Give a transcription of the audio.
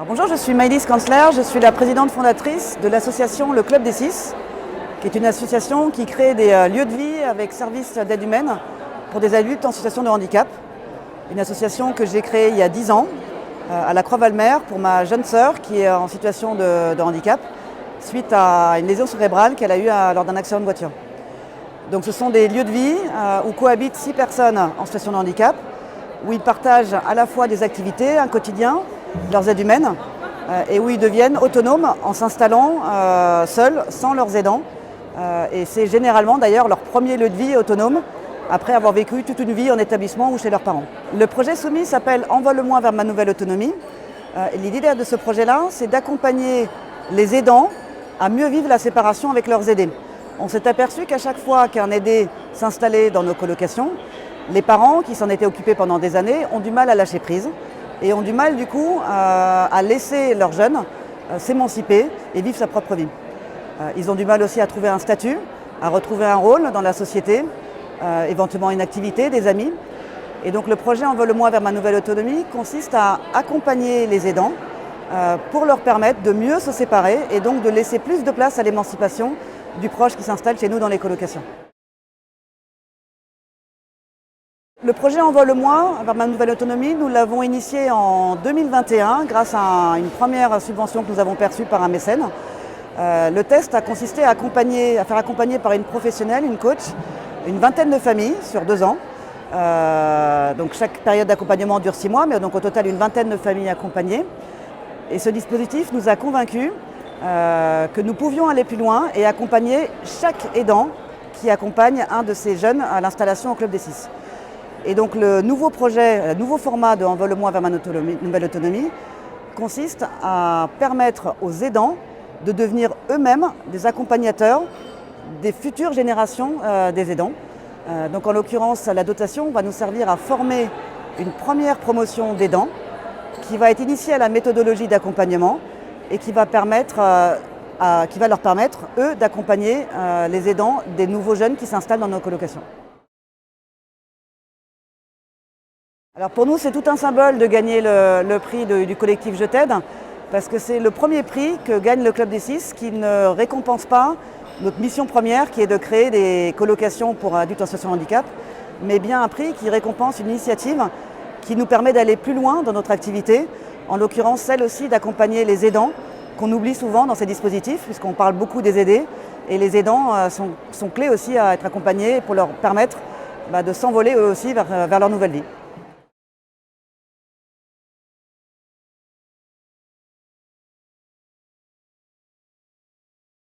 Bonjour, je suis Maëlys Kanzler, je suis la présidente fondatrice de l'association Le Club des 6, qui est une association qui crée des lieux de vie avec services d'aide humaine pour des adultes en situation de handicap. Une association que j'ai créée il y a 10 ans à la Croix-Valmer pour ma jeune sœur qui est en situation de handicap suite à une lésion cérébrale qu'elle a eue lors d'un accident de voiture. Donc ce sont des lieux de vie où cohabitent 6 personnes en situation de handicap, où ils partagent à la fois des activités, un quotidien, leurs aides humaines, et où ils deviennent autonomes en s'installant seuls, sans leurs aidants. Et c'est généralement d'ailleurs leur premier lieu de vie autonome, après avoir vécu toute une vie en établissement ou chez leurs parents. Le projet soumis s'appelle « Envole-moi vers ma nouvelle autonomie ». L'idée de ce projet-là, c'est d'accompagner les aidants à mieux vivre la séparation avec leurs aidés. On s'est aperçu qu'à chaque fois qu'un aidé s'installait dans nos colocations, les parents qui s'en étaient occupés pendant des années ont du mal à lâcher prise et ont du mal du coup à laisser leurs jeunes s'émanciper et vivre sa propre vie. Ils ont du mal aussi à trouver un statut, à retrouver un rôle dans la société, éventuellement une activité, des amis. Et donc le projet Envole-moi vers ma nouvelle autonomie consiste à accompagner les aidants pour leur permettre de mieux se séparer et donc de laisser plus de place à l'émancipation du proche qui s'installe chez nous dans les colocations. Le projet Envole-moi vers ma nouvelle autonomie, nous l'avons initié en 2021 grâce à une première subvention que nous avons perçue par un mécène. Le test a consisté à faire accompagner par une professionnelle, une coach, une vingtaine de familles sur 2 ans. Donc chaque période d'accompagnement dure 6 mois, mais donc au total une vingtaine de familles accompagnées. Et ce dispositif nous a convaincus que nous pouvions aller plus loin et accompagner chaque aidant qui accompagne un de ces jeunes à l'installation au Club des 6. Et donc le nouveau projet, le nouveau format de Envole-moi vers ma nouvelle autonomie consiste à permettre aux aidants de devenir eux-mêmes des accompagnateurs des futures générations des aidants. Donc en l'occurrence, la dotation va nous servir à former une première promotion d'aidants qui va être initiée à la méthodologie d'accompagnement et qui va leur permettre, eux, d'accompagner les aidants des nouveaux jeunes qui s'installent dans nos colocations. Alors pour nous, c'est tout un symbole de gagner le prix du collectif Je t'aide, parce que c'est le premier prix que gagne le Club des 6 qui ne récompense pas notre mission première qui est de créer des colocations pour adultes en situation de handicap, mais bien un prix qui récompense une initiative qui nous permet d'aller plus loin dans notre activité, en l'occurrence celle aussi d'accompagner les aidants qu'on oublie souvent dans ces dispositifs puisqu'on parle beaucoup des aidés et les aidants sont clés aussi à être accompagnés pour leur permettre de s'envoler eux aussi vers leur nouvelle vie.